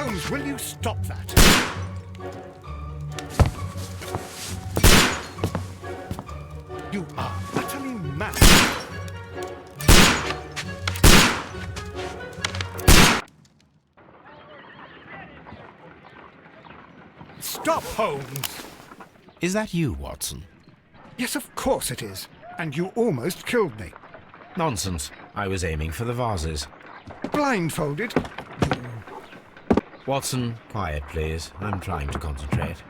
Holmes, will you stop that? You are utterly mad. Stop, Holmes! Is that you, Watson? Yes, of course it is. And you almost killed me. Nonsense. I was aiming for the vases. Blindfolded? Watson, quiet, please. I'm trying to concentrate.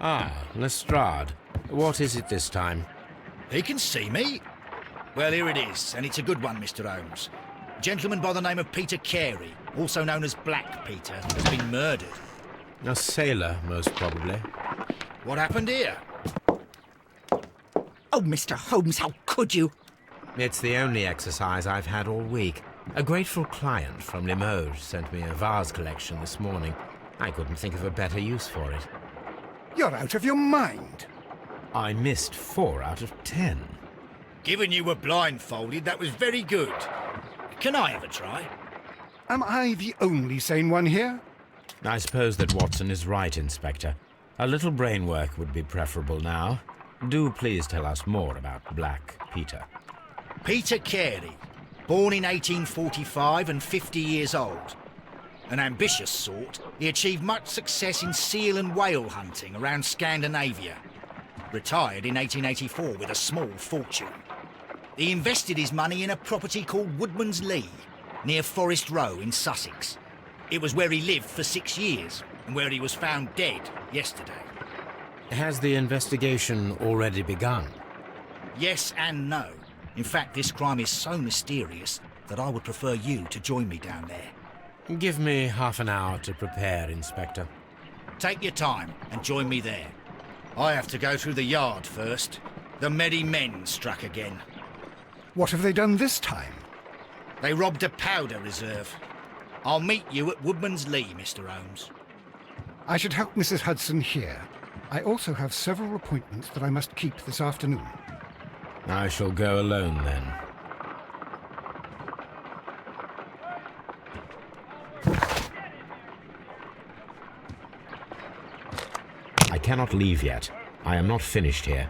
Ah, Lestrade. What is it this time? He can see me. Well, here it is, and it's a good one, Mr. Holmes. A gentleman by the name of Peter Carey, also known as Black Peter, has been murdered. A sailor, most probably. What happened here? Oh, Mr. Holmes, how could you? It's the only exercise I've had all week. A grateful client from Limoges sent me a vase collection this morning. I couldn't think of a better use for it. You're out of your mind. I missed 4 out of 10. Given you were blindfolded, that was very good. Can I have a try? Am I the only sane one here? I suppose that Watson is right, Inspector. A little brain work would be preferable now. Do please tell us more about Black Peter. Peter Carey, born in 1845 and 50 years old. An ambitious sort, he achieved much success in seal and whale hunting around Scandinavia. Retired in 1884 with a small fortune. He invested his money in a property called Woodman's Lee, near Forest Row in Sussex. It was where he lived for 6 years, and where he was found dead yesterday. Has the investigation already begun? Yes and no. In fact, this crime is so mysterious that I would prefer you to join me down there. Give me half an hour to prepare, Inspector. Take your time and join me there. I have to go through the yard first. The merry men struck again. What have they done this time? They robbed a powder reserve. I'll meet you at Woodman's Lee, Mr. Holmes. I should help Mrs. Hudson here. I also have several appointments that I must keep this afternoon. I shall go alone, then. I cannot leave yet. I am not finished here.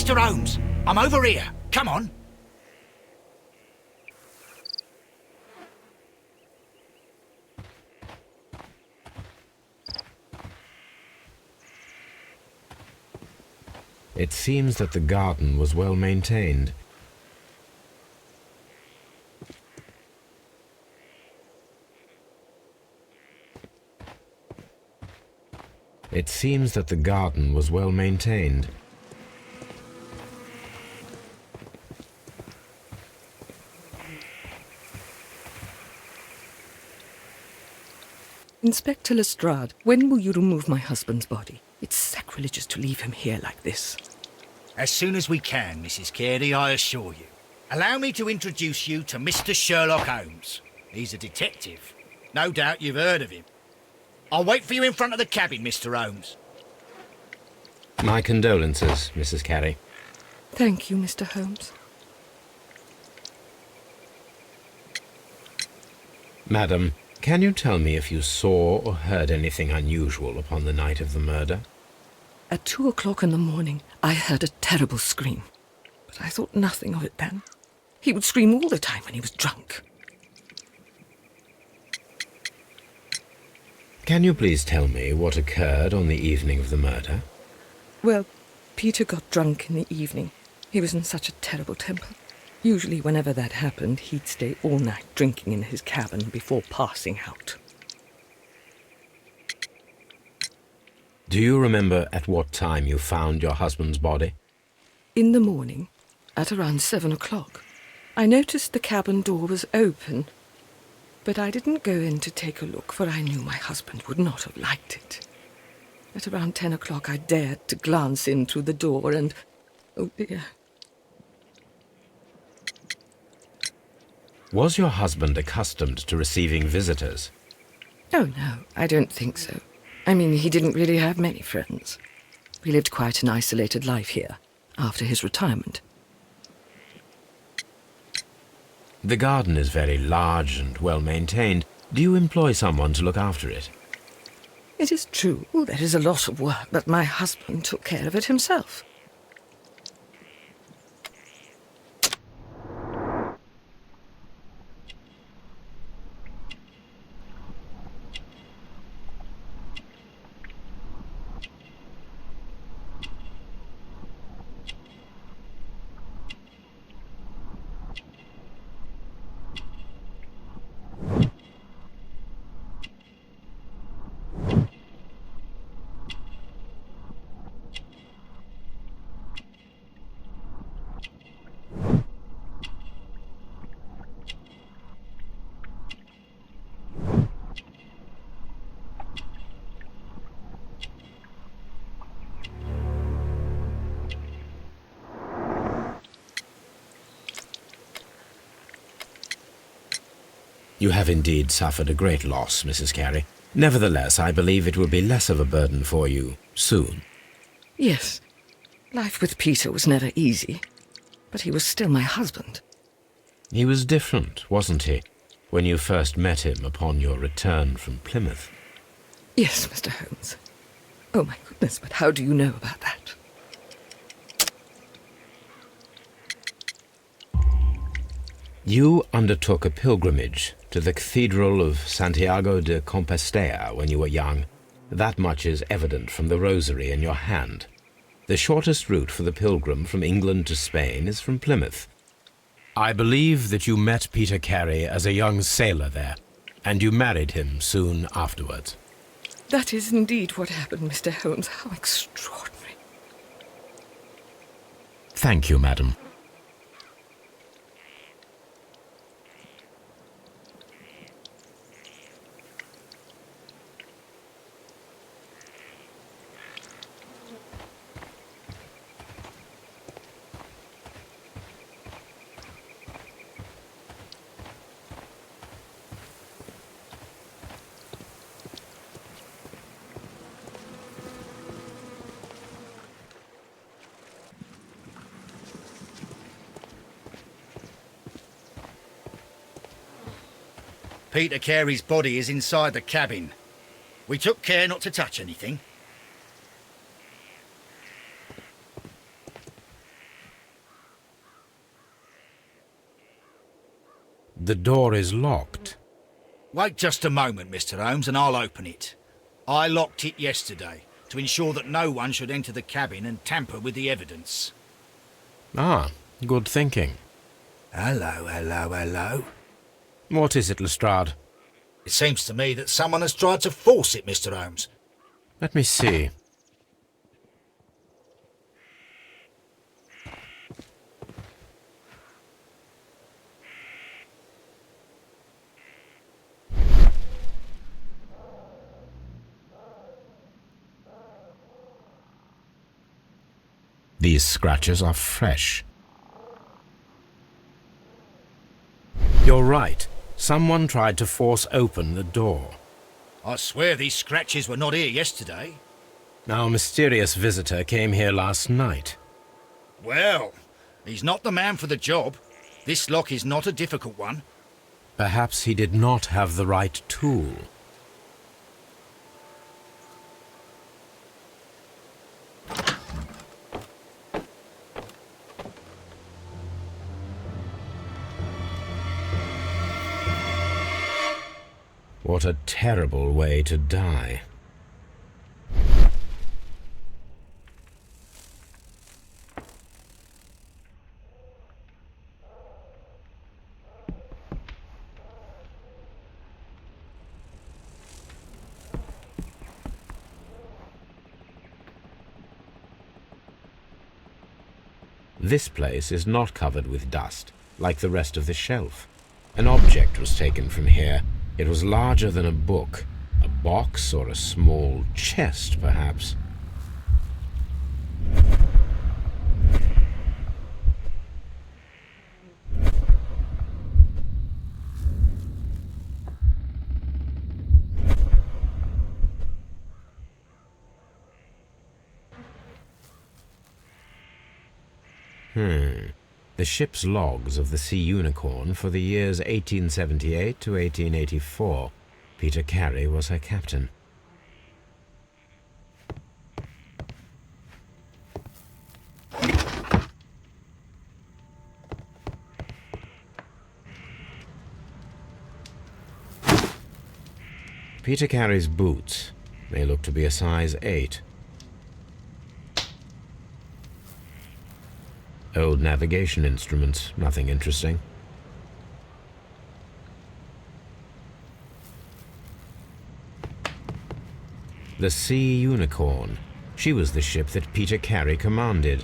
Mr. Holmes, I'm over here. Come on. It seems that the garden was well maintained. It seems that the garden was well maintained. Inspector Lestrade, when will you remove my husband's body? It's sacrilegious to leave him here like this. As soon as we can, Mrs. Carey, I assure you. Allow me to introduce you to Mr. Sherlock Holmes. He's a detective. No doubt you've heard of him. I'll wait for you in front of the cabin, Mr. Holmes. My condolences, Mrs. Carey. Thank you, Mr. Holmes. Madam, can you tell me if you saw or heard anything unusual upon the night of the murder? At 2 o'clock in the morning, I heard a terrible scream. But I thought nothing of it then. He would scream all the time when he was drunk. Can you please tell me what occurred on the evening of the murder? Well, Peter got drunk in the evening. He was in such a terrible temper. Usually whenever that happened, he'd stay all night drinking in his cabin before passing out. Do you remember at what time you found your husband's body? In the morning, at around 7 o'clock, I noticed the cabin door was open, but I didn't go in to take a look, for I knew my husband would not have liked it. At around 10 o'clock, I dared to glance in through the door and... oh dear. Was your husband accustomed to receiving visitors? Oh, no, I don't think so. I mean, he didn't really have many friends. We lived quite an isolated life here, after his retirement. The garden is very large and well maintained. Do you employ someone to look after it? It is true, there is a lot of work, but my husband took care of it himself. You have indeed suffered a great loss, Mrs. Carey. Nevertheless, I believe it will be less of a burden for you soon. Yes, life with Peter was never easy, but he was still my husband. He was different, wasn't he, when you first met him upon your return from Plymouth? Yes, Mr. Holmes. Oh, my goodness, but how do you know about that? You undertook a pilgrimage to the Cathedral of Santiago de Compostela when you were young. That much is evident from the rosary in your hand. The shortest route for the pilgrim from England to Spain is from Plymouth. I believe that you met Peter Carey as a young sailor there, and you married him soon afterwards. That is indeed what happened, Mr. Holmes. How extraordinary. Thank you, madam. Peter Carey's body is inside the cabin. We took care not to touch anything. the door is locked. Wait just a moment, Mr. Holmes, and I'll open it. I locked it yesterday to ensure that no one should enter the cabin and tamper with the evidence. Ah, good thinking. Hello, hello, hello. What is it, Lestrade? It seems to me that someone has tried to force it, Mr. Holmes. Let me see. These scratches are fresh. You're right. Someone tried to force open the door. I swear these scratches were not here yesterday. Our mysterious visitor came here last night. Well, he's not the man for the job. This lock is not a difficult one. Perhaps he did not have the right tool. What a terrible way to die. This place is not covered with dust, like the rest of the shelf. An object was taken from here. It was larger than a book, a box or a small chest, perhaps. The ship's logs of the Sea Unicorn for the years 1878 to 1884. Peter Carey was her captain. Peter Carey's boots. They look to be a size 8. Old navigation instruments, nothing interesting. The Sea Unicorn. She was the ship that Peter Carey commanded.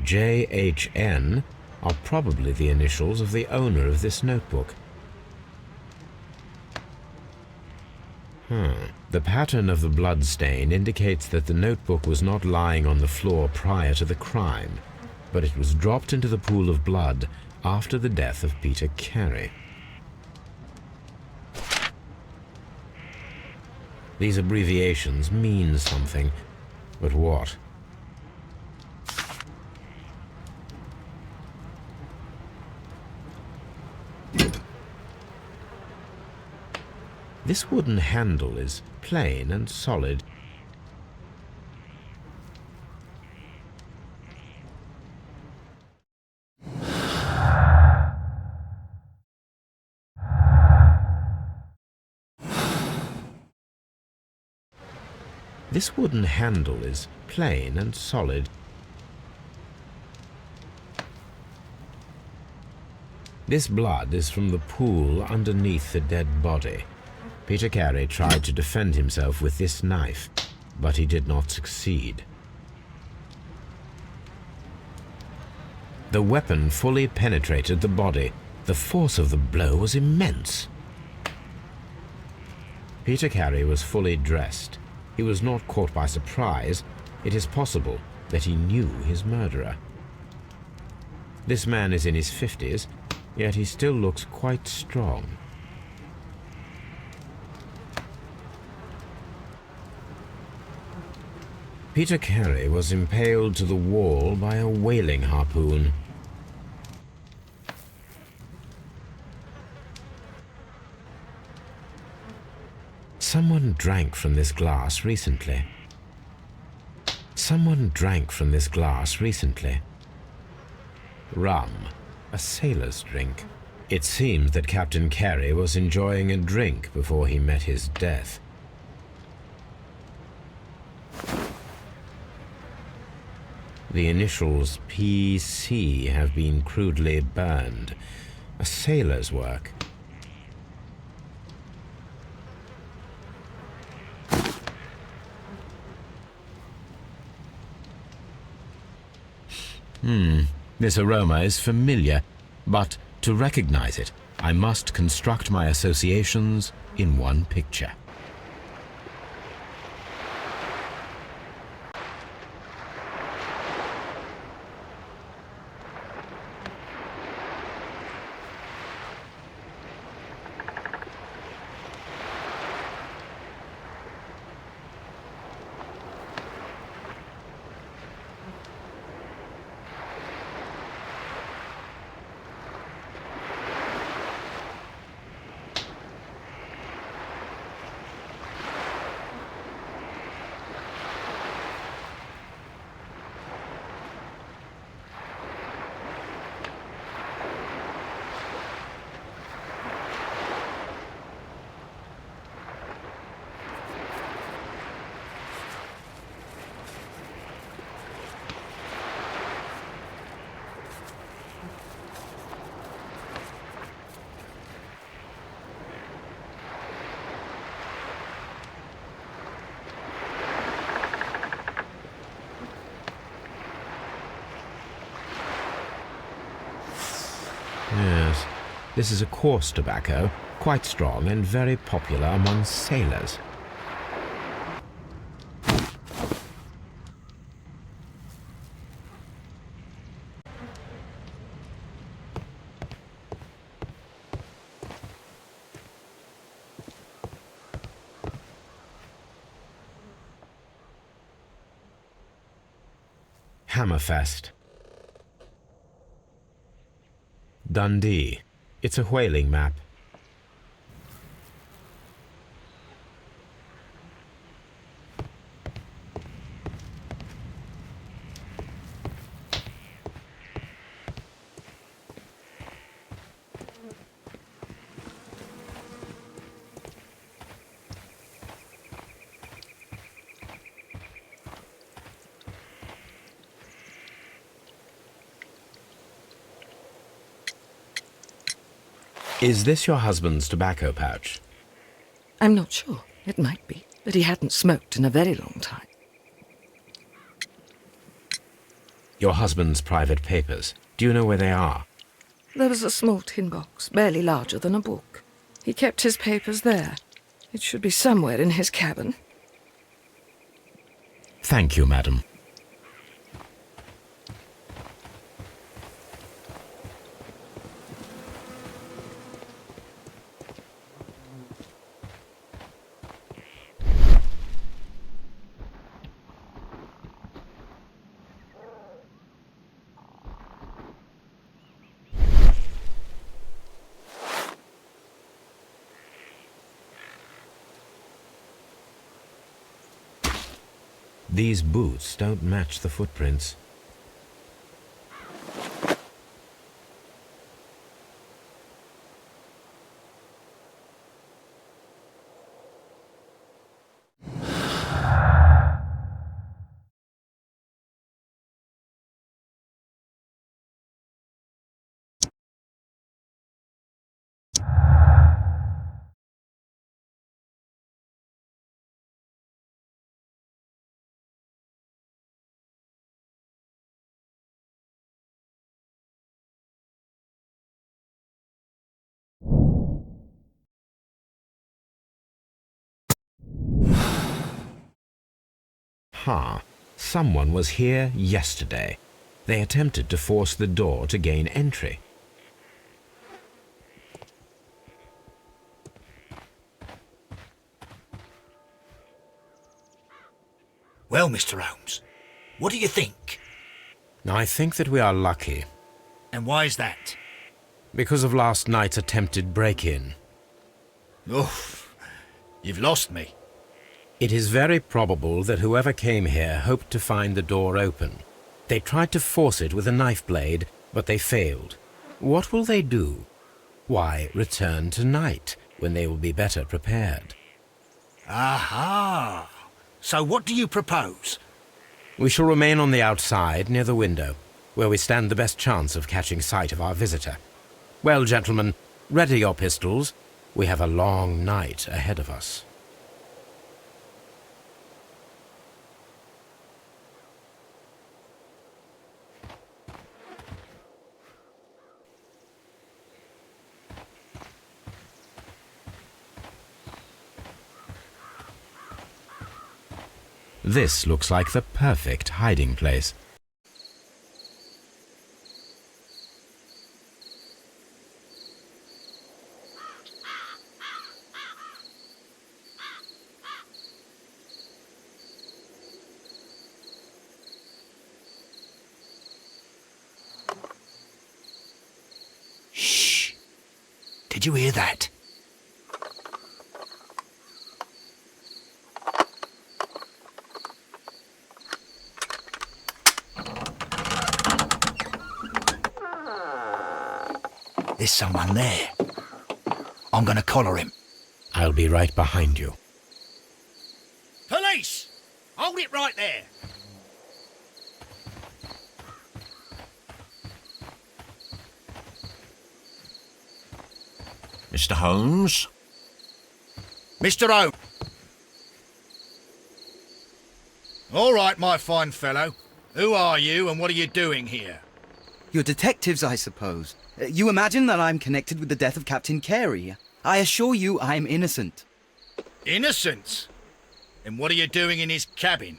JHN are probably the initials of the owner of this notebook. The pattern of the blood stain indicates that the notebook was not lying on the floor prior to the crime, but it was dropped into the pool of blood after the death of Peter Carey. These abbreviations mean something, but what? This wooden handle is plain and solid. This wooden handle is plain and solid. This blood is from the pool underneath the dead body. Peter Carey tried to defend himself with this knife, but he did not succeed. The weapon fully penetrated the body. The force of the blow was immense. Peter Carey was fully dressed. He was not caught by surprise. It is possible that he knew his murderer. This man is in his 50s, yet he still looks quite strong. Peter Carey was impaled to the wall by a whaling harpoon. Someone drank from this glass recently. Someone drank from this glass recently. Rum, a sailor's drink. It seems that Captain Carey was enjoying a drink before he met his death. The initials PC have been crudely burned. A sailor's work. This aroma is familiar, but to recognize it, I must construct my associations in one picture. Yes, this is a coarse tobacco, quite strong and very popular among sailors. Hammerfest. Dundee. It's a whaling map. Is this your husband's tobacco pouch? I'm not sure. It might be, but he hadn't smoked in a very long time. Your husband's private papers. Do you know where they are? There was a small tin box, barely larger than a book. He kept his papers there. It should be somewhere in his cabin. Thank you, madam. These boots don't match the footprints. Aha! Someone was here yesterday. They attempted to force the door to gain entry. Well, Mr. Holmes, what do you think? I think that we are lucky, And why is that? because of last night's attempted break-in. Oof, you've lost me. It is very probable that whoever came here hoped to find the door open. They tried to force it with a knife blade, but they failed. What will they do? Why, return tonight, when they will be better prepared. Aha! So what do you propose? We shall remain on the outside, near the window, where we stand the best chance of catching sight of our visitor. Well, gentlemen, ready your pistols. We have a long night ahead of us. This looks like the perfect hiding place. Shh! Did you hear that? There's someone there. I'm gonna collar him. I'll be right behind you. Police! Hold it right there. Mr. Holmes? Mr. Holmes. All right, my fine fellow. Who are you and what are you doing here? You're detectives, I suppose. You imagine that I'm connected with the death of Captain Carey. I assure you I'm innocent. Innocent? And what are you doing in his cabin?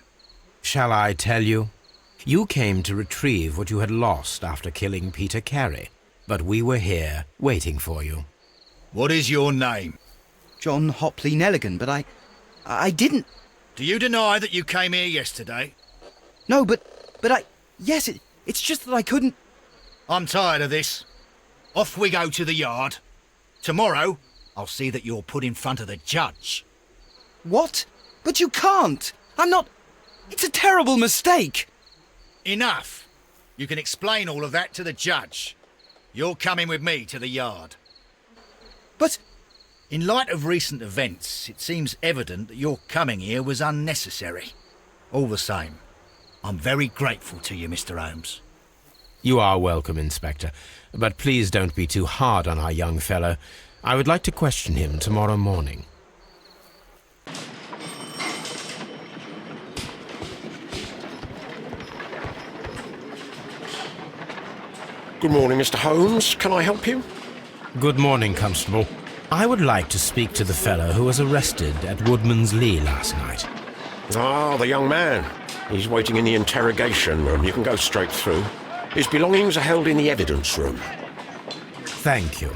Shall I tell you? You came to retrieve what you had lost after killing Peter Carey, but we were here waiting for you. What is your name? John Hopley Nelligan, but I didn't... Do you deny that you came here yesterday? No, but yes, it's just that I couldn't... I'm tired of this. Off we go to the yard. Tomorrow, I'll see that you're put in front of the judge. What? But you can't! I'm not... It's a terrible mistake! Enough. You can explain all of that to the judge. You're coming with me to the yard. But... In light of recent events, it seems evident that your coming here was unnecessary. All the same, I'm very grateful to you, Mr. Holmes. You are welcome, Inspector, but please don't be too hard on our young fellow. I would like to question him tomorrow morning. Good morning, Mr. Holmes. Can I help you? Good morning, Constable. I would like to speak to the fellow who was arrested at Woodman's Lee last night. Ah, the young man. He's waiting in the interrogation room. You can go straight through. His belongings are held in the evidence room. Thank you.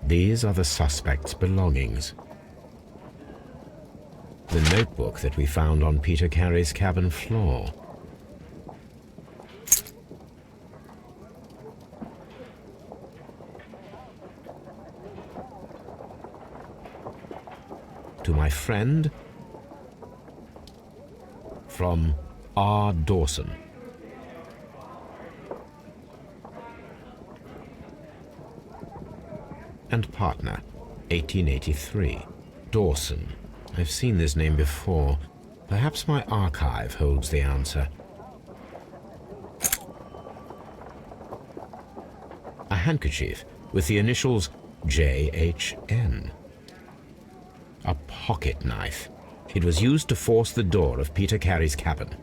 These are the suspect's belongings. The notebook that we found on Peter Carey's cabin floor. To my friend, from R. Dawson. And partner, 1883. Dawson. I've seen this name before. Perhaps my archive holds the answer. A handkerchief with the initials JHN. A pocket knife. It was used to force the door of Peter Carey's cabin.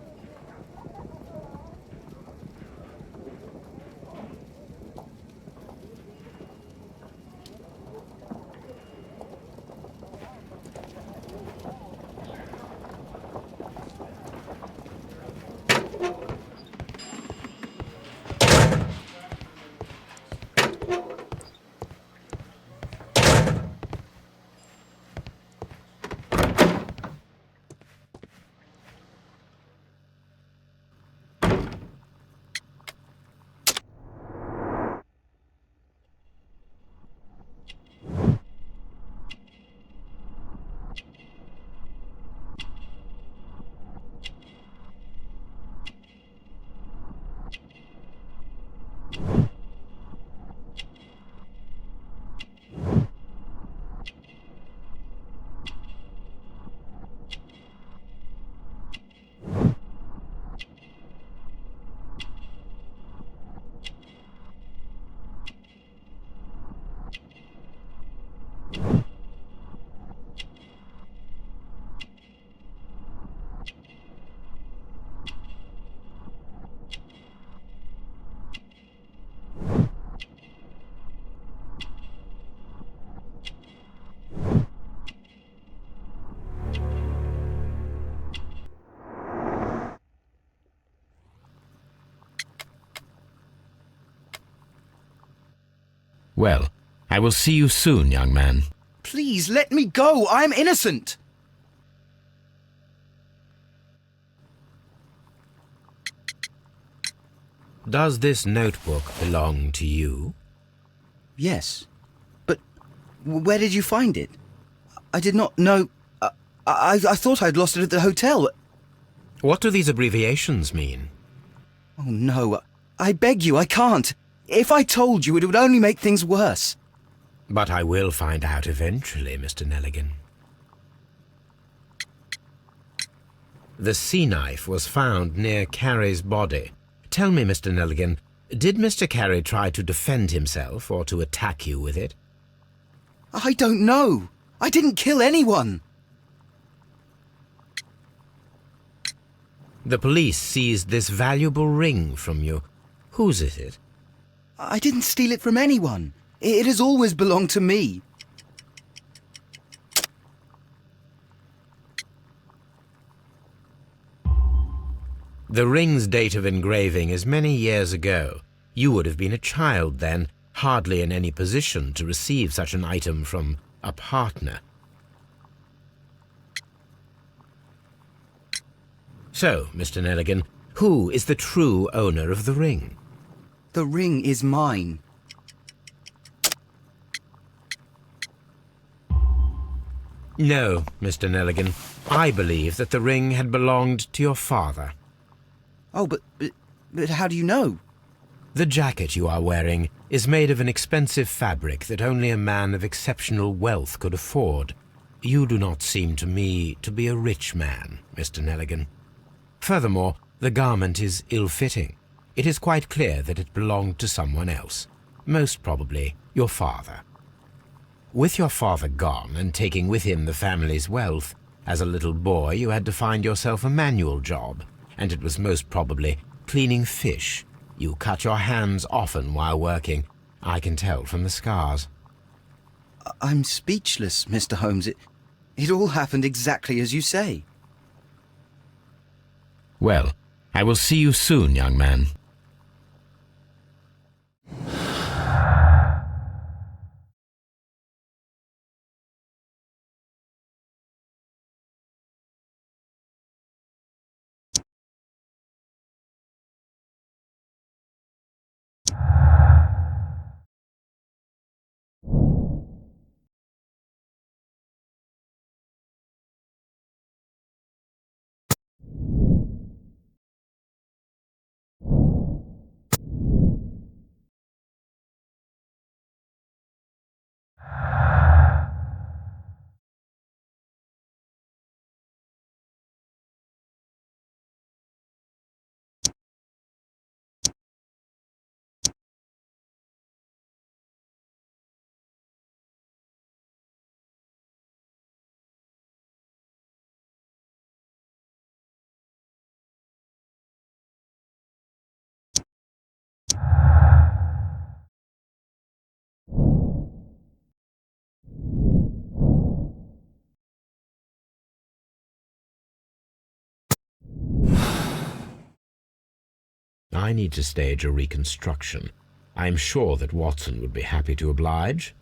Well, I will see you soon, young man. Please, let me go! I'm innocent! Does this notebook belong to you? Yes. But where did you find it? I did not know... I thought I'd lost it at the hotel. What do these abbreviations mean? Oh, no. I beg you, I can't. If I told you, it would only make things worse. But I will find out eventually, Mr. Nelligan. The sea knife was found near Carey's body. Tell me, Mr. Nelligan, did Mr. Carey try to defend himself or to attack you with it? I don't know. I didn't kill anyone. The police seized this valuable ring from you. Whose is it? I didn't steal it from anyone. It has always belonged to me. The ring's date of engraving is many years ago. You would have been a child then, hardly in any position to receive such an item from a partner. So, Mr. Nelligan, who is the true owner of the ring? The ring is mine. No, Mr. Nelligan. I believe that the ring had belonged to your father. Oh, but how do you know? The jacket you are wearing is made of an expensive fabric that only a man of exceptional wealth could afford. You do not seem to me to be a rich man, Mr. Nelligan. Furthermore, the garment is ill-fitting. It is quite clear that it belonged to someone else, most probably your father. With your father gone and taking with him the family's wealth, as a little boy you had to find yourself a manual job, and it was most probably cleaning fish. You cut your hands often while working. I can tell from the scars. I'm speechless, Mr. Holmes. It all happened exactly as you say. Well, I will see you soon, young man. I need to stage a reconstruction. I'm sure that Watson would be happy to oblige.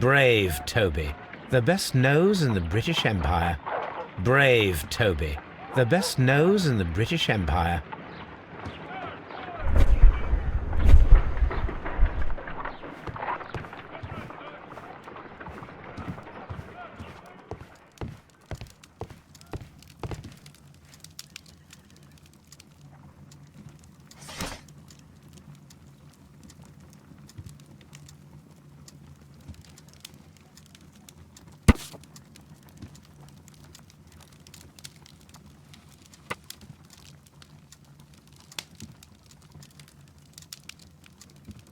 Brave Toby, the best nose in the British Empire. Brave Toby, the best nose in the British Empire.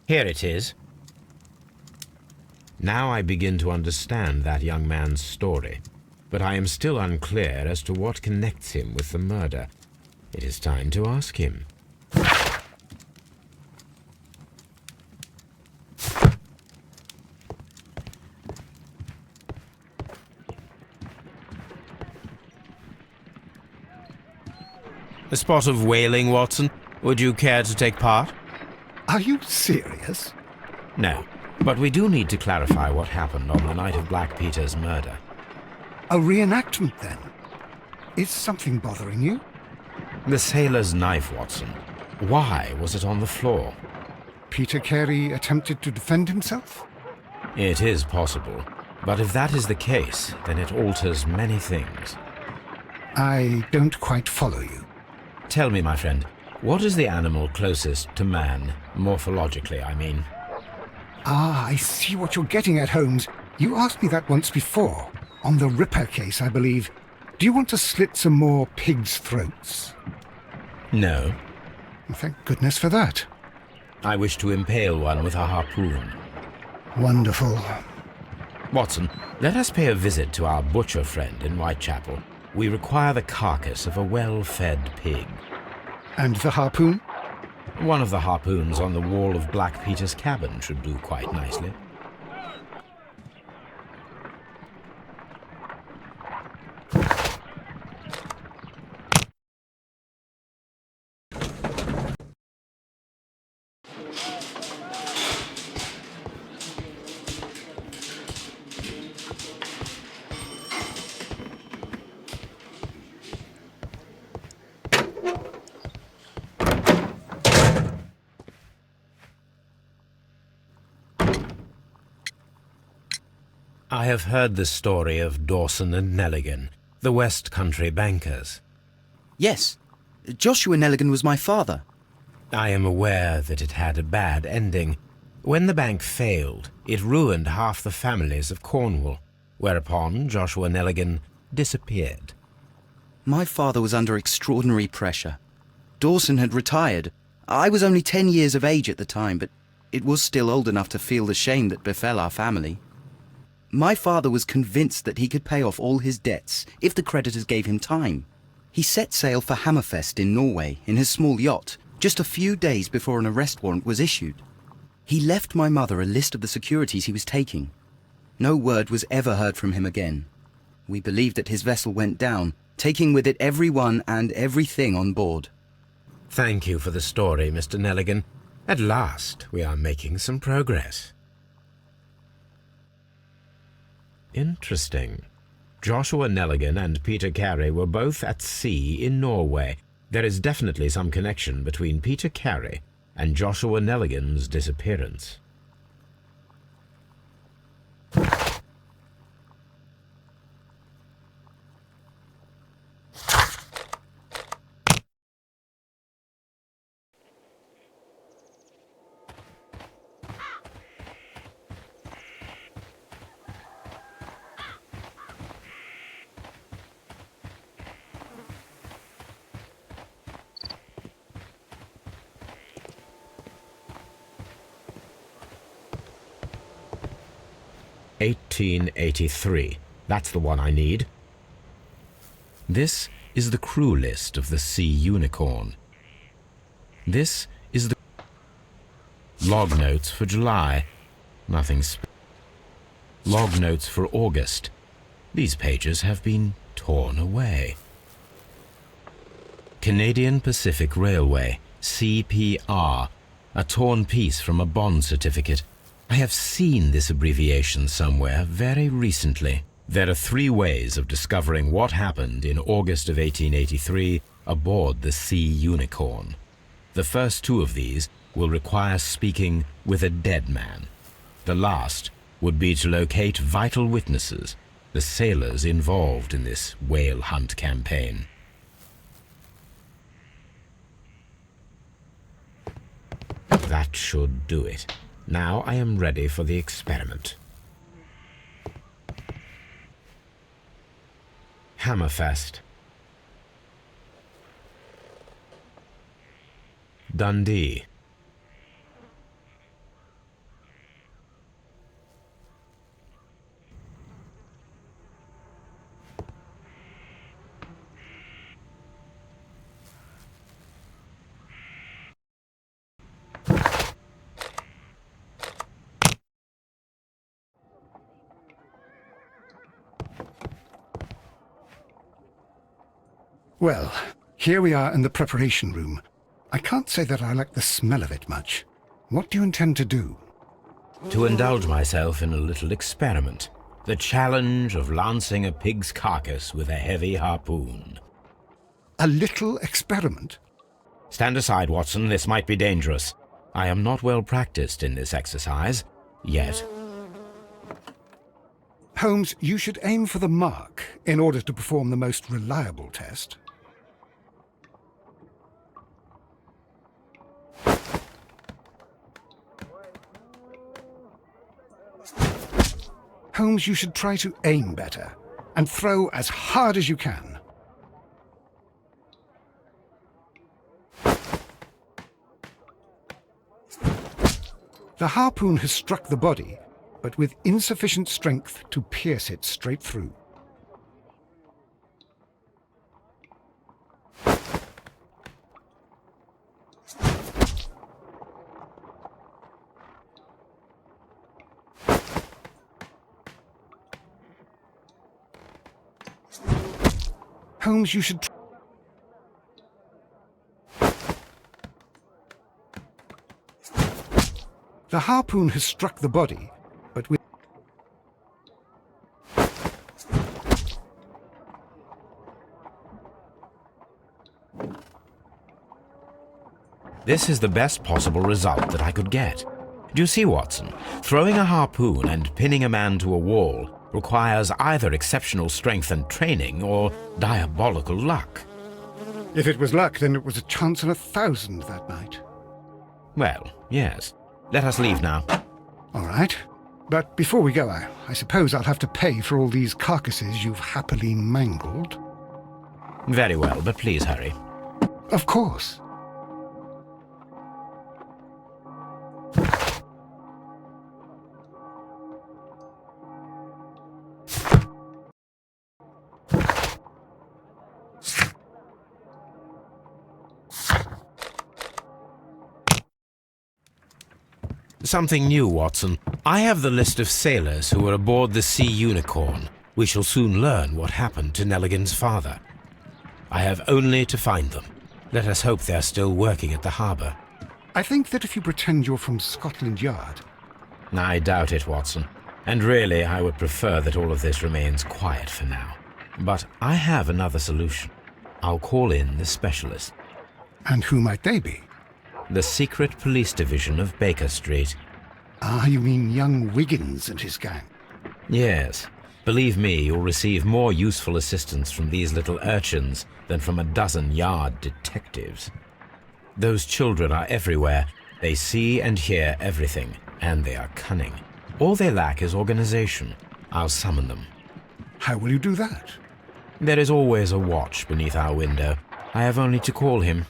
Here it is. Now I begin to understand that young man's story, but I am still unclear as to what connects him with the murder. It is time to ask him. A spot of whaling, Watson. Would you care to take part? Are you serious? No, but we do need to clarify what happened on the night of Black Peter's murder. A reenactment, then? Is something bothering you? The sailor's knife, Watson. Why was it on the floor? Peter Carey attempted to defend himself? It is possible, but if that is the case, then it alters many things. I don't quite follow you. Tell me, my friend, what is the animal closest to man, morphologically, I mean? Ah, I see what you're getting at, Holmes. You asked me that once before. On the Ripper case, I believe. Do you want to slit some more pigs' throats? No. Thank goodness for that. I wish to impale one with a harpoon. Wonderful. Watson, let us pay a visit to our butcher friend in Whitechapel. We require the carcass of a well-fed pig. And the harpoon? One of the harpoons on the wall of Black Peter's cabin should do quite nicely. I have heard the story of Dawson and Nelligan, the West Country bankers. Yes. Joshua Nelligan was my father. I am aware that it had a bad ending. When the bank failed, it ruined half the families of Cornwall, whereupon Joshua Nelligan disappeared. My father was under extraordinary pressure. Dawson had retired. I was only 10 years of age at the time, but it was still old enough to feel the shame that befell our family. My father was convinced that he could pay off all his debts if the creditors gave him time. He set sail for Hammerfest in Norway in his small yacht just a few days before an arrest warrant was issued. He left my mother a list of the securities he was taking. No word was ever heard from him again. We believe that his vessel went down, taking with it everyone and everything on board. Thank you for the story, Mr. Nelligan. At last, we are making some progress. Interesting. Joshua Nelligan and Peter Carey were both at sea in Norway. There is definitely some connection between Peter Carey and Joshua Nelligan's disappearance. (1883). That's the one I need. This is the crew list of the Sea Unicorn. This is the log notes for July. Nothing log notes for August. These pages have been torn away. Canadian Pacific Railway, CPR, a torn piece from a bond certificate. I have seen this abbreviation somewhere very recently. There are 3 ways of discovering what happened in August of 1883 aboard the Sea Unicorn. The first 2 of these will require speaking with a dead man. The last would be to locate vital witnesses, the sailors involved in this whale hunt campaign. That should do it. Now I am ready for the experiment. Hammerfest. Dundee. Well, here we are in the preparation room. I can't say that I like the smell of it much. What do you intend to do? To indulge myself in a little experiment. The challenge of lancing a pig's carcass with a heavy harpoon. A little experiment? Stand aside, Watson. This might be dangerous. I am not well practiced in this exercise, yet. Holmes, you should aim for the mark in order to perform the most reliable test. Holmes, you should try to aim better and throw as hard as you can. The harpoon has struck the body, but with insufficient strength to pierce it straight through. Holmes, you should The harpoon has struck the body, but with This is the best possible result that I could get. Do you see, Watson? Throwing a harpoon and pinning a man to a wall requires either exceptional strength and training or diabolical luck. If it was luck, then it was a chance in 1,000 that night. Well, yes. Let us leave now. All right. But before we go, I suppose I'll have to pay for all these carcasses you've happily mangled. Very well, but please hurry. Of course. Something new, Watson. I have the list of sailors who were aboard the Sea Unicorn. We shall soon learn what happened to Nelligan's father. I have only to find them. Let us hope they're still working at the harbour. I think that if you pretend you're from Scotland Yard... I doubt it, Watson. And really, I would prefer that all of this remains quiet for now. But I have another solution. I'll call in the specialist. And who might they be? The secret police division of Baker Street. Ah, you mean young Wiggins and his gang? Yes. Believe me, you'll receive more useful assistance from these little urchins than from a dozen yard detectives. Those children are everywhere. They see and hear everything, and they are cunning. All they lack is organization. I'll summon them. How will you do that? There is always a watch beneath our window. I have only to call him.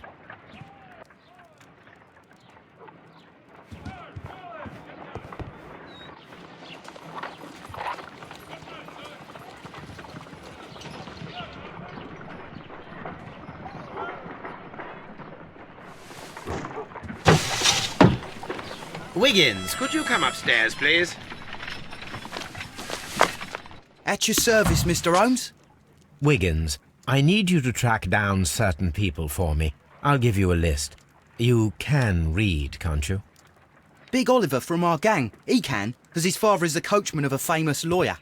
Wiggins, could you come upstairs, please? At your service, Mr. Holmes. Wiggins, I need you to track down certain people for me. I'll give you a list. You can read, can't you? Big Oliver from our gang. He can, because his father is the coachman of a famous lawyer.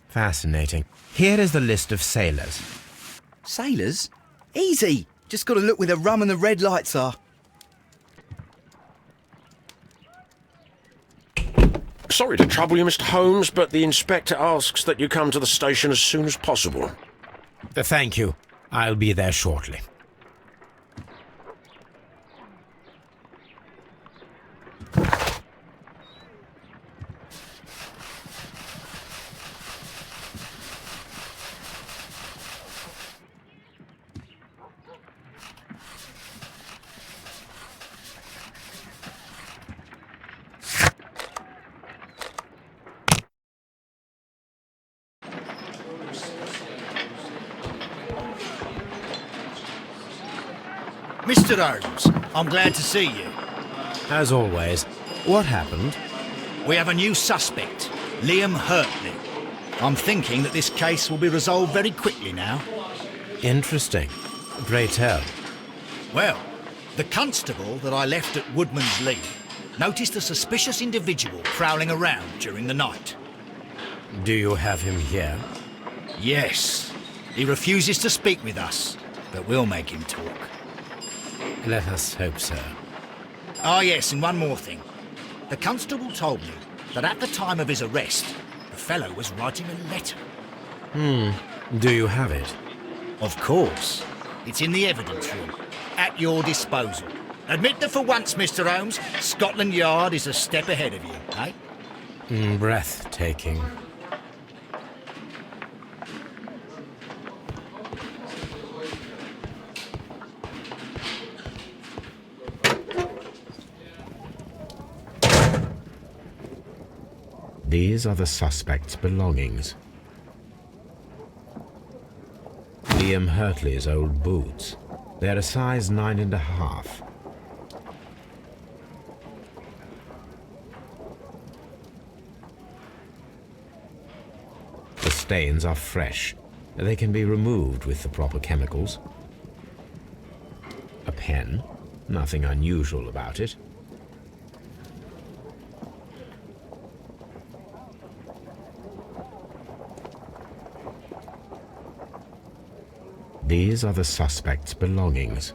Fascinating. Here is the list of sailors. Sailors? Easy. Just got to look where the rum and the red lights are. Sorry to trouble you, Mr. Holmes, but the inspector asks that you come to the station as soon as possible. Thank you. I'll be there shortly. Mr. Holmes, I'm glad to see you. As always, what happened? We have a new suspect, Liam Hurtley. I'm thinking that this case will be resolved very quickly now. Interesting. Pray tell. Well, the constable that I left at Woodman's Lee noticed a suspicious individual prowling around during the night. Do you have him here? Yes. He refuses to speak with us, but we'll make him talk. Let us hope so. Ah, yes, and one more thing. The constable told me that at the time of his arrest, the fellow was writing a letter. Do you have it? Of course. It's in the evidence room, at your disposal. Admit that for once, Mr. Holmes, Scotland Yard is a step ahead of you, eh? Breathtaking. These are the suspect's belongings. Liam Hurtley's old boots. They're a size 9.5. The stains are fresh. They can be removed with the proper chemicals. A pen. Nothing unusual about it. These are the suspect's belongings.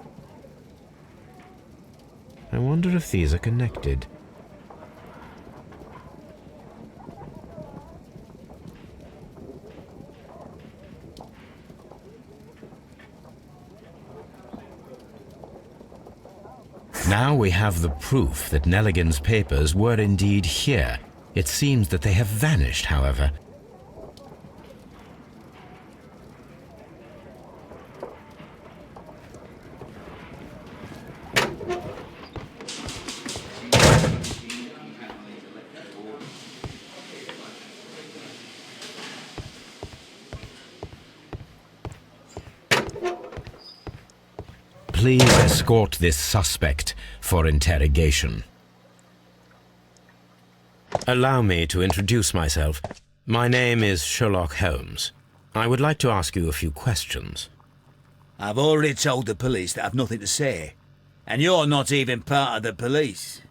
I wonder if these are connected. Now we have the proof that Nelligan's papers were indeed here. It seems that they have vanished, however. Please escort this suspect for interrogation. Allow me to introduce myself. My name is Sherlock Holmes. I would like to ask you a few questions. I've already told the police that I've nothing to say. And you're not even part of the police.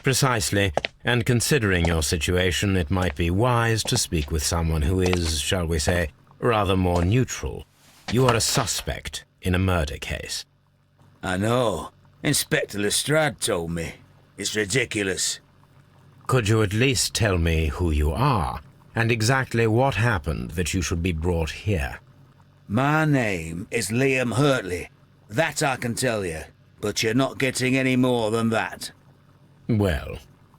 Precisely, and considering your situation, it might be wise to speak with someone who is, shall we say, rather more neutral. You are a suspect in a murder case. I know. Inspector Lestrade told me. It's ridiculous. Could you at least tell me who you are, and exactly what happened that you should be brought here? My name is Liam Hurtley. That I can tell you. But you're not getting any more than that. Well,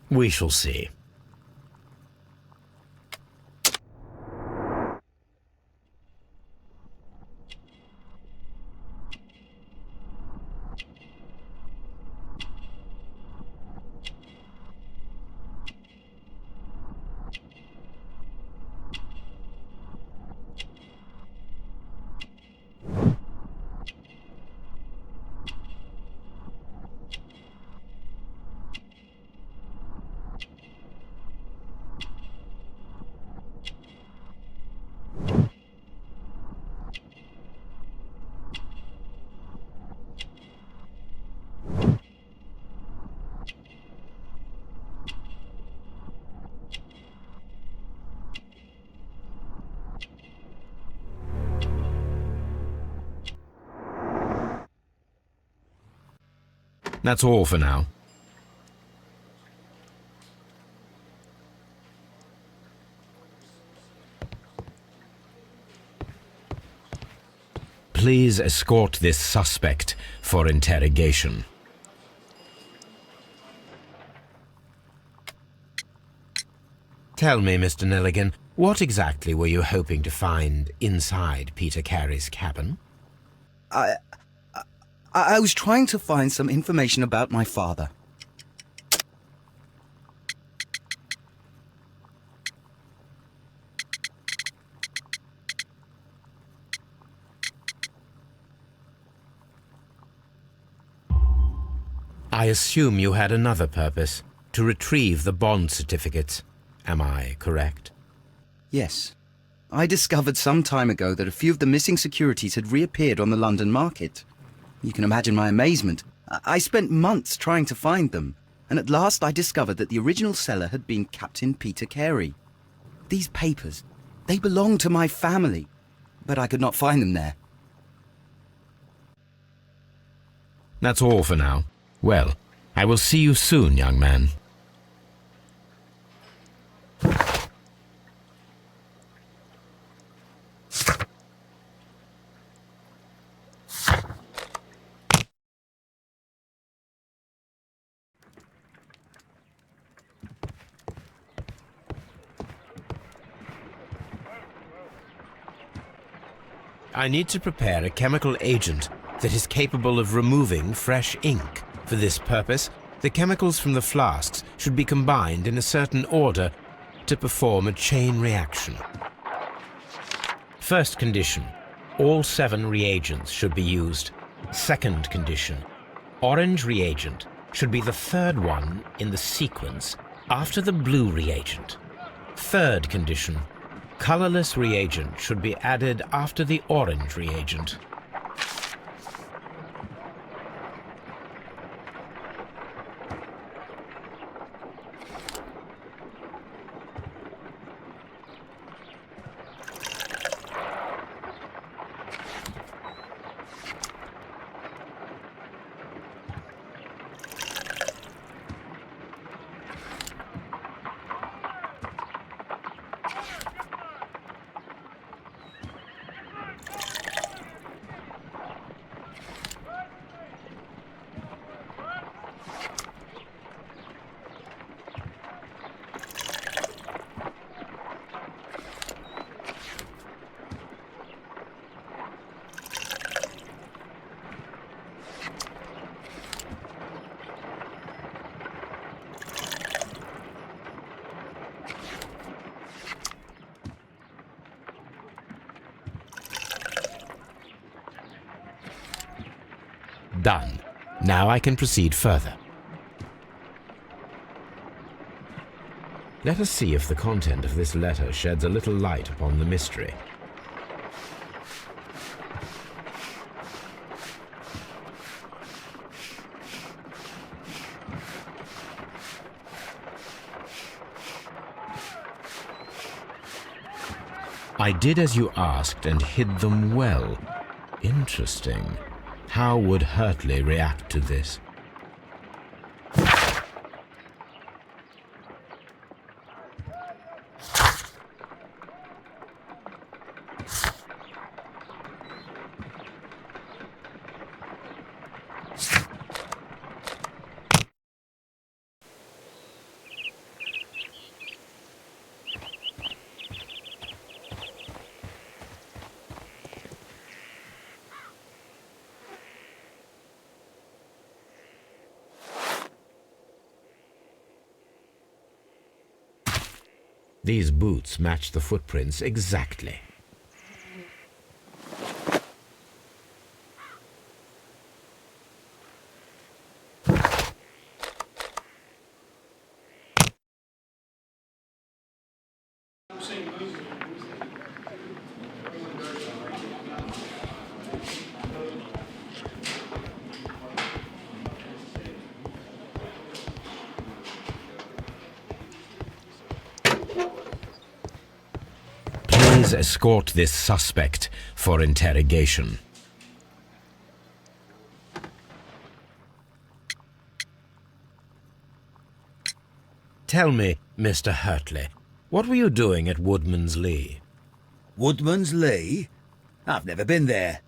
we shall see. That's all for now. Please escort this suspect for interrogation. Tell me, Mr. Nelligan, what exactly were you hoping to find inside Peter Carey's cabin? I was trying to find some information about my father. I assume you had another purpose, to retrieve the bond certificates. Am I correct? Yes. I discovered some time ago that a few of the missing securities had reappeared on the London market. You can imagine my amazement. I spent months trying to find them, and at last I discovered that the original seller had been Captain Peter Carey. These papers, they belonged to my family, but I could not find them there. That's all for now. Well, I will see you soon, young man. I need to prepare a chemical agent that is capable of removing fresh ink. For this purpose, the chemicals from the flasks should be combined in a certain order to perform a chain reaction. First condition, all 7 reagents should be used. Second condition, orange reagent should be the third one in the sequence after the blue reagent. Third condition, colorless reagent should be added after the orange reagent. Done. Now I can proceed further. Let us see if the content of this letter sheds a little light upon the mystery. I did as you asked and hid them well. Interesting. How would Hurtley react to this? These boots match the footprints exactly. Please escort this suspect for interrogation. Tell me, Mr. Hurtley, what were you doing at Woodman's Lee? Woodman's Lee? I've never been there.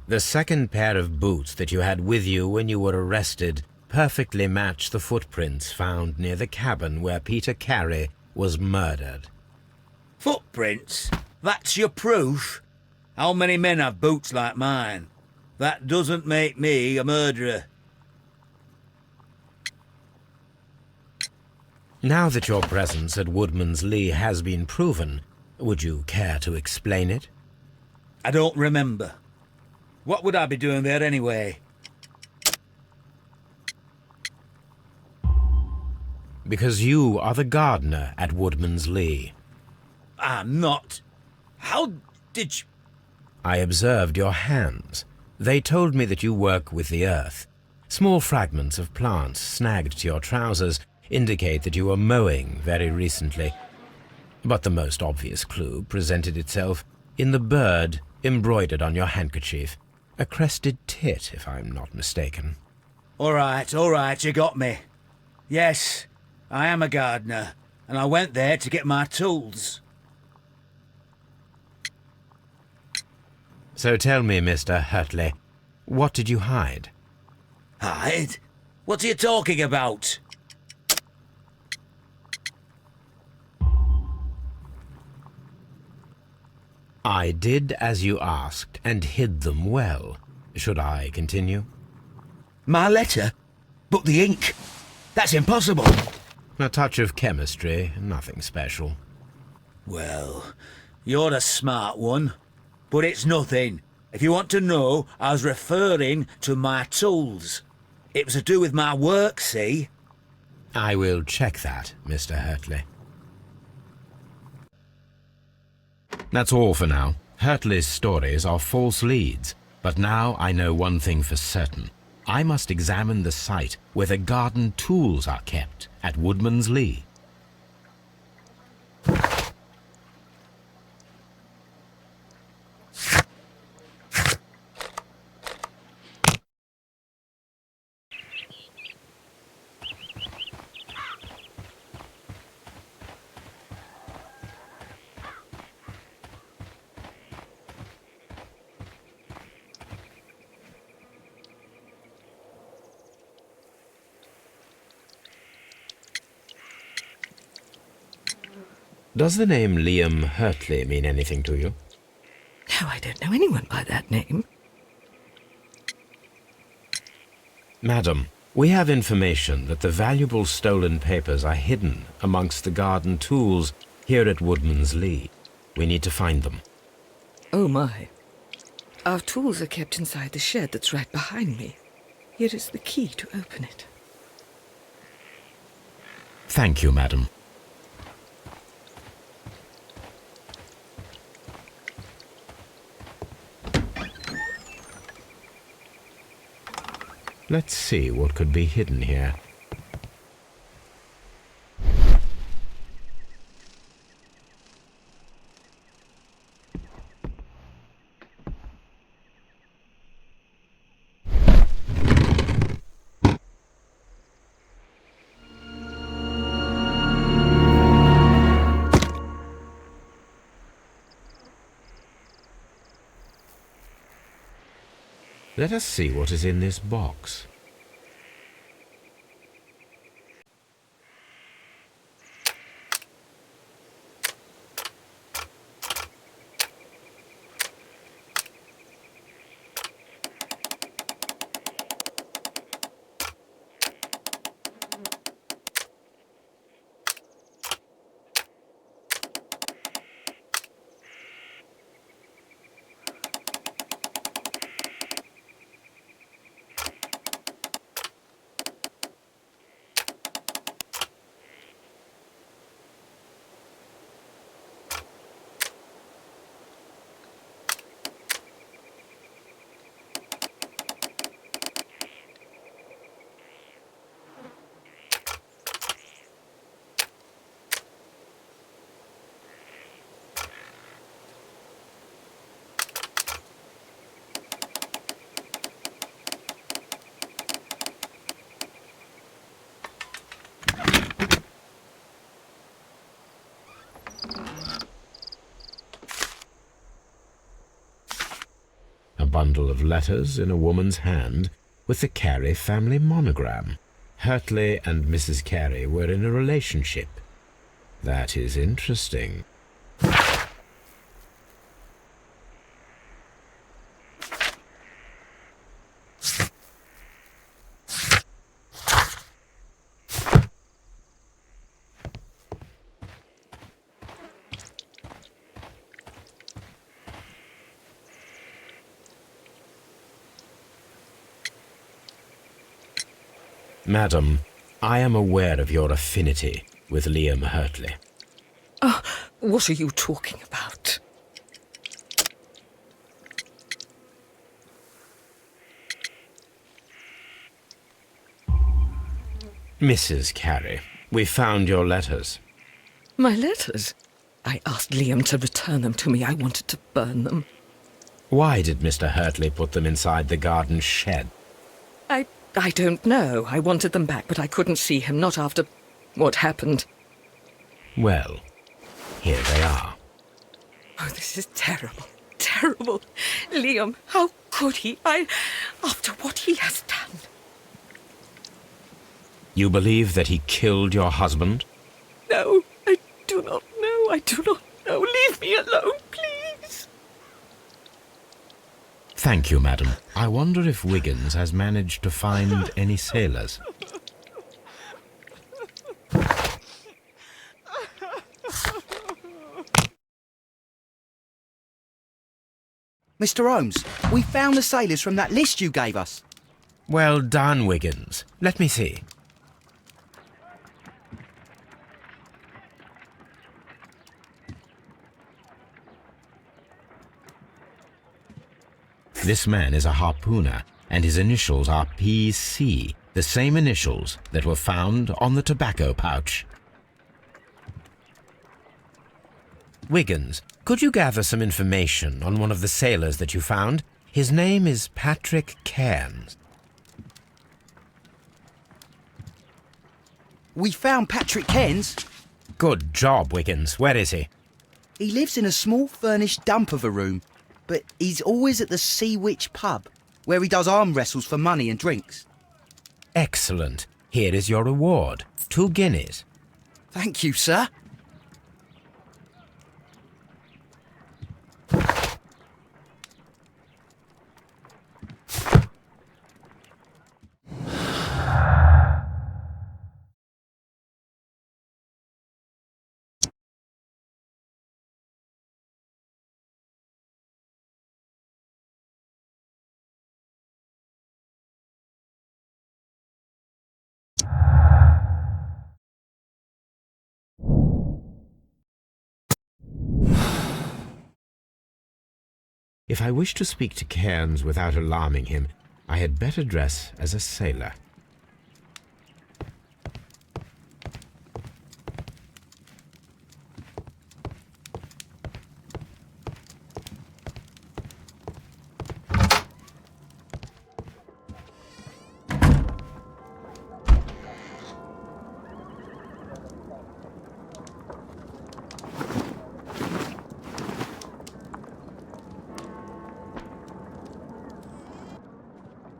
The second pair of boots that you had with you when you were arrested perfectly match the footprints found near the cabin where Peter Carey was murdered. Footprints? That's your proof? How many men have boots like mine? That doesn't make me a murderer. Now that your presence at Woodman's Lee has been proven, would you care to explain it? I don't remember. What would I be doing there anyway? Because you are the gardener at Woodman's Lee. I'm not. How did you... I observed your hands. They told me that you work with the earth. Small fragments of plants snagged to your trousers indicate that you were mowing very recently. But the most obvious clue presented itself in the bird embroidered on your handkerchief. A crested tit, if I'm not mistaken. All right, you got me. Yes, I am a gardener, and I went there to get my tools. So tell me, Mr. Hurtley, what did you hide? Hide? What are you talking about? I did as you asked and hid them well. Should I continue? My letter? But the ink? That's impossible. A touch of chemistry, nothing special. Well, you're a smart one. But it's nothing. If you want to know, I was referring to my tools. It was to do with my work, see? I will check that, Mr. Hurtley. That's all for now. Hurtley's stories are false leads, but now I know one thing for certain. I must examine the site where the garden tools are kept at Woodman's Lee. Does the name Liam Hurtley mean anything to you? No, I don't know anyone by that name. Madam, we have information that the valuable stolen papers are hidden amongst the garden tools here at Woodman's Lee. We need to find them. Oh, my. Our tools are kept inside the shed that's right behind me. Here is the key to open it. Thank you, madam. Let's see what could be hidden here. Let us see what is in this box. bundle of letters in a woman's hand with the Carey family monogram. Hurtley and Mrs. Carey were in a relationship. That is interesting. Madam, I am aware of your affinity with Liam Hurtley. Oh, what are you talking about? Mrs. Carey, we found your letters. My letters? I asked Liam to return them to me. I wanted to burn them. Why did Mr. Hurtley put them inside the garden shed? I don't know. I wanted them back, but I couldn't see him, not after what happened. Well, here they are. Oh, this is terrible. Terrible. Liam, how could he? After what he has done. You believe that he killed your husband? No, I do not know. I do not know. Leave me alone, please. Thank you, madam. I wonder if Wiggins has managed to find any sailors. Mr. Holmes, we found the sailors from that list you gave us. Well done, Wiggins. Let me see. This man is a harpooner, and his initials are PC, the same initials that were found on the tobacco pouch. Wiggins, could you gather some information on one of the sailors that you found? His name is Patrick Cairns. We found Patrick Cairns. Good job, Wiggins. Where is he? He lives in a small furnished dump of a room, but he's always at the Sea Witch pub, where he does arm wrestles for money and drinks. Excellent. Here is your reward. 2 guineas. Thank you, sir. If I wish to speak to Cairns without alarming him, I had better dress as a sailor.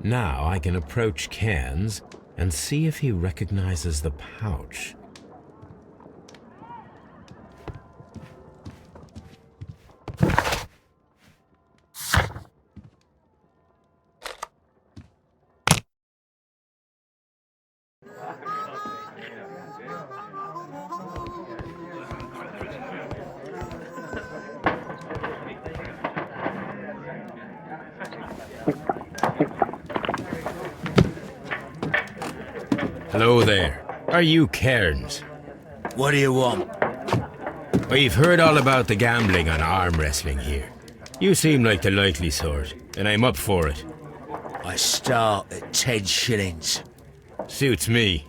Now I can approach Cairns and see if he recognizes the pouch. Hello there. Are you Cairns? What do you want? We've heard all about the gambling and arm wrestling here. You seem like the likely sort, and I'm up for it. I start at 10 shillings. Suits me.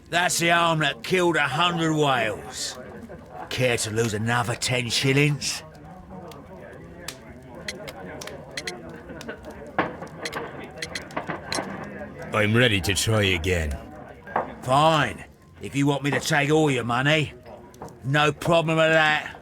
That's the arm that killed 100 whales. Care to lose another 10 shillings? I'm ready to try again. Fine. If you want me to take all your money, no problem with that.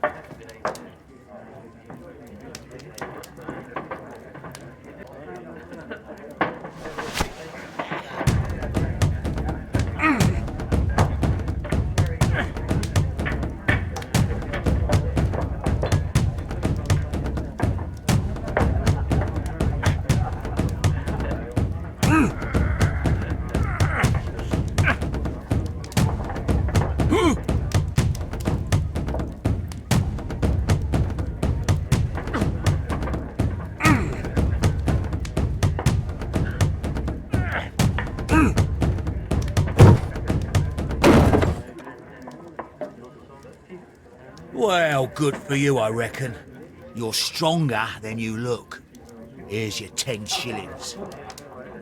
Well, good for you, I reckon. You're stronger than you look. Here's your 10 shillings.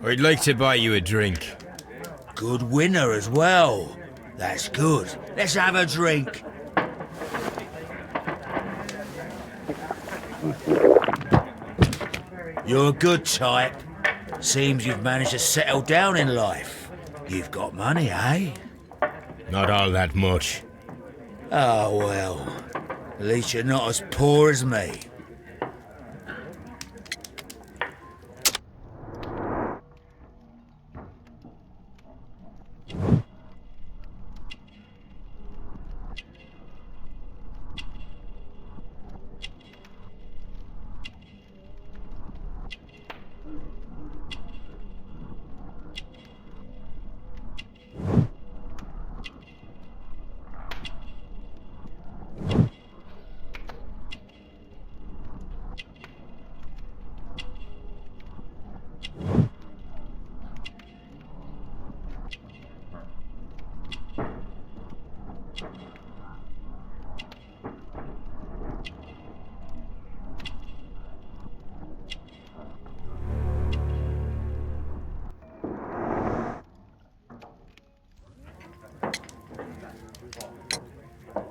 I'd like to buy you a drink. Good winner as well. That's good. Let's have a drink. You're a good type. Seems you've managed to settle down in life. You've got money, eh? Not all that much. Oh, well. At least you're not as poor as me.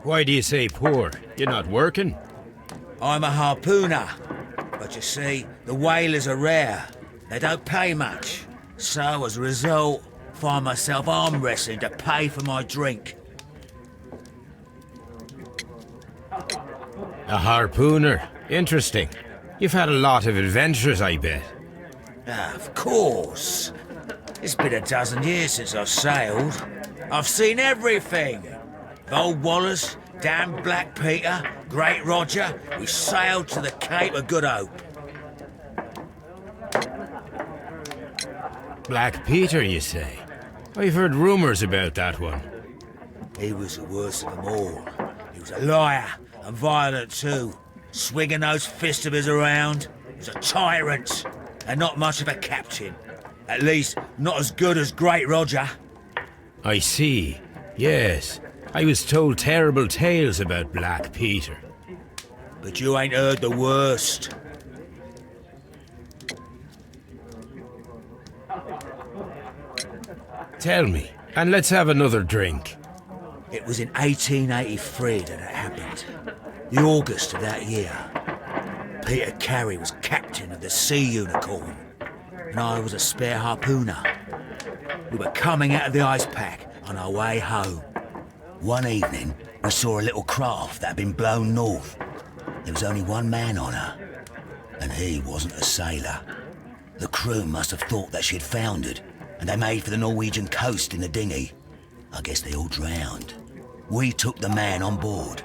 Why do you say poor? You're not working? I'm a harpooner. But you see, the whalers are rare. They don't pay much. So, as a result, find myself arm wrestling to pay for my drink. A harpooner. Interesting. You've had a lot of adventures, I bet. Of course. It's been a dozen years since I've sailed. I've seen everything. Old Wallace, damn Black Peter, Great Roger, we sailed to the Cape of Good Hope. Black Peter, you say? I've heard rumours about that one. He was the worst of them all. He was a liar, and violent too, swinging those fists of his around. He was a tyrant, and not much of a captain. At least, not as good as Great Roger. I see. Yes. I was told terrible tales about Black Peter. But you ain't heard the worst. Tell me, and let's have another drink. It was in 1883 that it happened. The August of that year. Peter Carey was captain of the Sea Unicorn, and I was a spare harpooner. We were coming out of the ice pack on our way home. One evening, we saw a little craft that had been blown north. There was only one man on her, and he wasn't a sailor. The crew must have thought that she'd foundered, and they made for the Norwegian coast in the dinghy. I guess they all drowned. We took the man on board.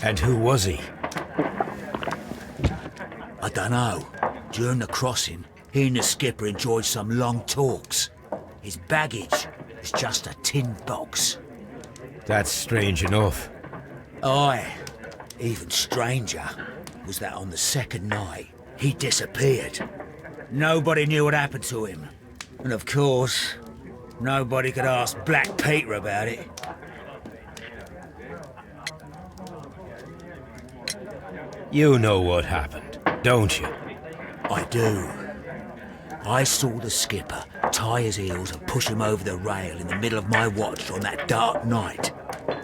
And who was he? I dunno. During the crossing, he and the skipper enjoyed some long talks. His baggage was just a tin box. That's strange enough. Aye. Even stranger was that on the second night, he disappeared. Nobody knew what happened to him. And of course, nobody could ask Black Peter about it. You know what happened, don't you? I do. I saw the skipper tie his heels and push him over the rail in the middle of my watch on that dark night.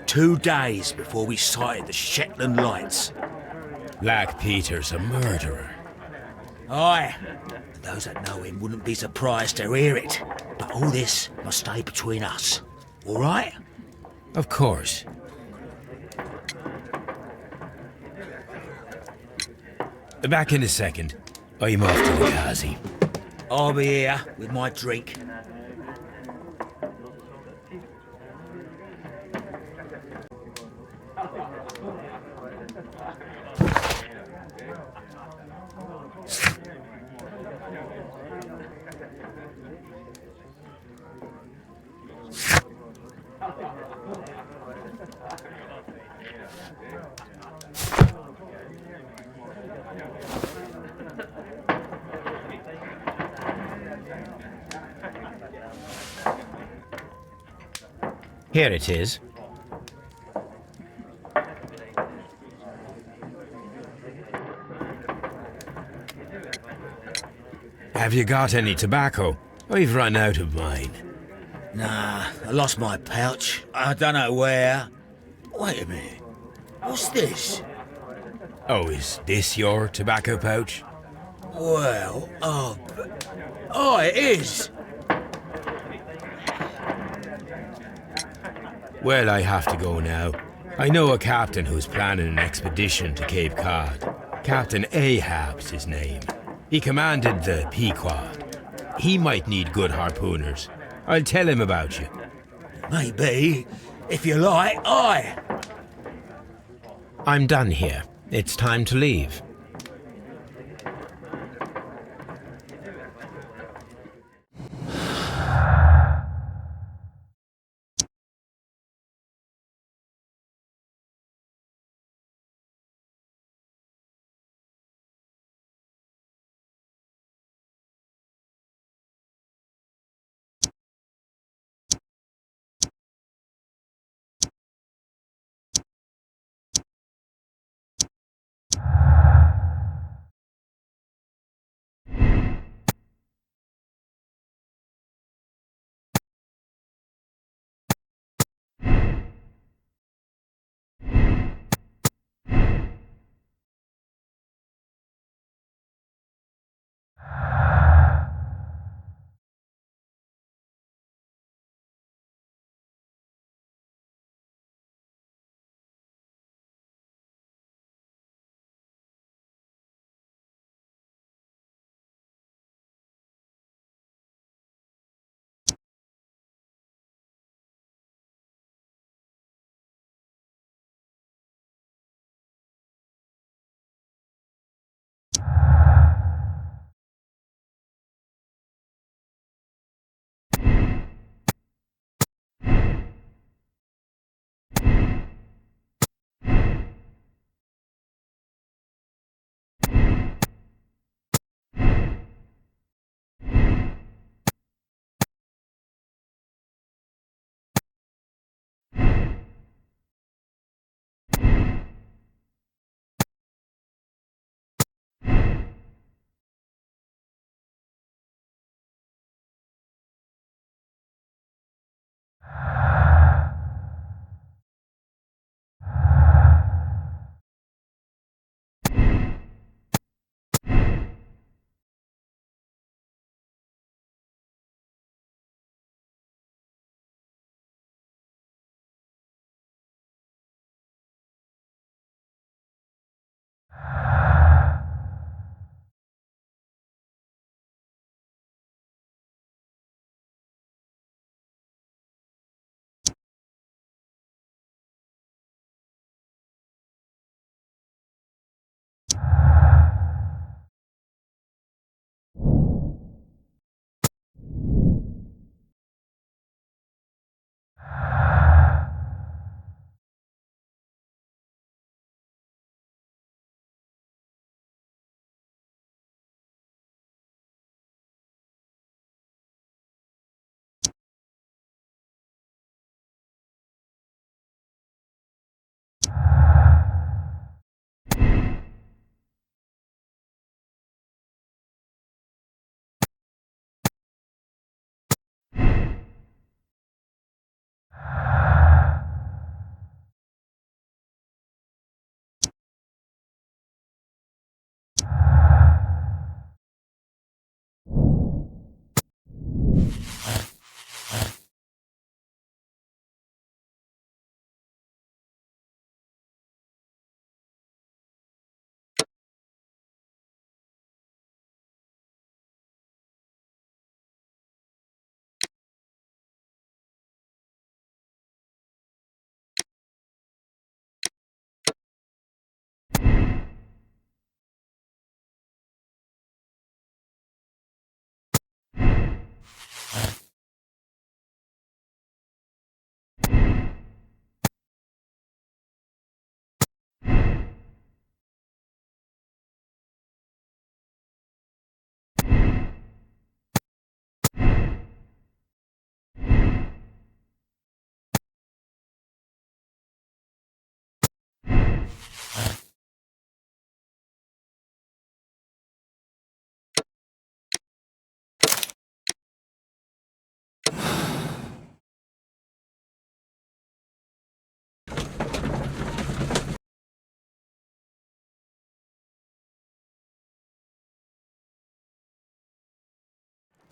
2 days before we sighted the Shetland lights. Black Peter's a murderer. Aye. Those that know him wouldn't be surprised to hear it. But all this must stay between us. All right? Of course. Back in a second. I'm off to the Ghazi. I'll be here with my drink. Here it is. Have you got any tobacco? I've run out of mine. Nah, I lost my pouch. I don't know where. Wait a minute. What's this? Oh, is this your tobacco pouch? Well, oh, it is. Well, I have to go now. I know a captain who's planning an expedition to Cape Cod. Captain Ahab's his name. He commanded the Pequod. He might need good harpooners. I'll tell him about you. Maybe. If you like, aye. I'm done here. It's time to leave.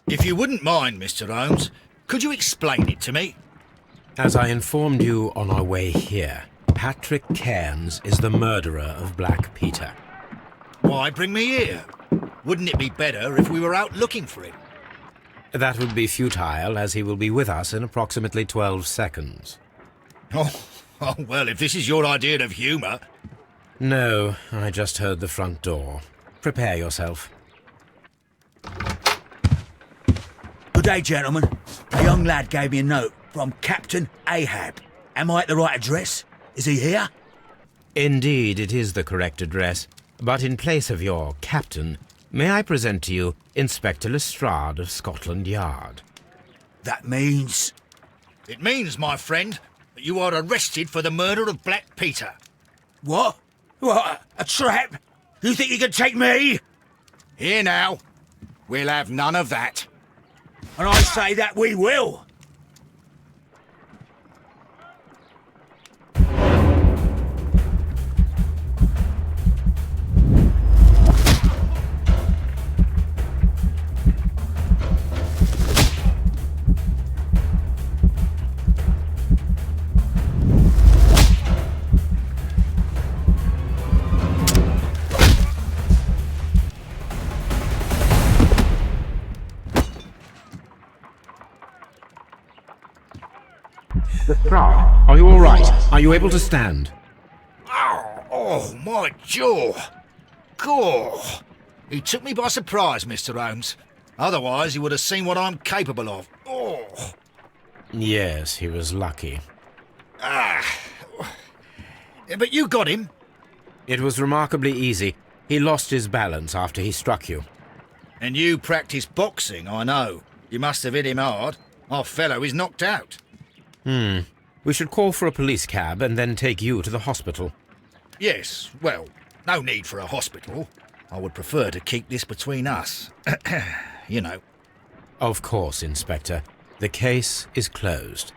If you wouldn't mind, Mr. Holmes, could you explain it to me? As I informed you on our way here, Patrick Cairns is the murderer of Black Peter. Why bring me here? Wouldn't it be better if we were out looking for him? That would be futile, as he will be with us in approximately 12 seconds. Oh, well, if this is your idea of humour... No, I just heard the front door. Prepare yourself. Good day, gentlemen. A young lad gave me a note from Captain Ahab. Am I at the right address? Is he here? Indeed, it is the correct address. But in place of your captain, may I present to you Inspector Lestrade of Scotland Yard? That means... It means, my friend, that you are arrested for the murder of Black Peter. What? What? A trap? You think you can take me? Here now. We'll have none of that. And I say that we will. Lestrade, are you all right? Are you able to stand? Oh, my jaw. Gore. He took me by surprise, Mr. Holmes. Otherwise, he would have seen what I'm capable of. Oh. Yes, he was lucky. But you got him. It was remarkably easy. He lost his balance after he struck you. And you practice boxing, I know. You must have hit him hard. Our fellow is knocked out. We should call for a police cab and then take you to the hospital. Yes, well, no need for a hospital. I would prefer to keep this between us. You know. Of course, Inspector. The case is closed.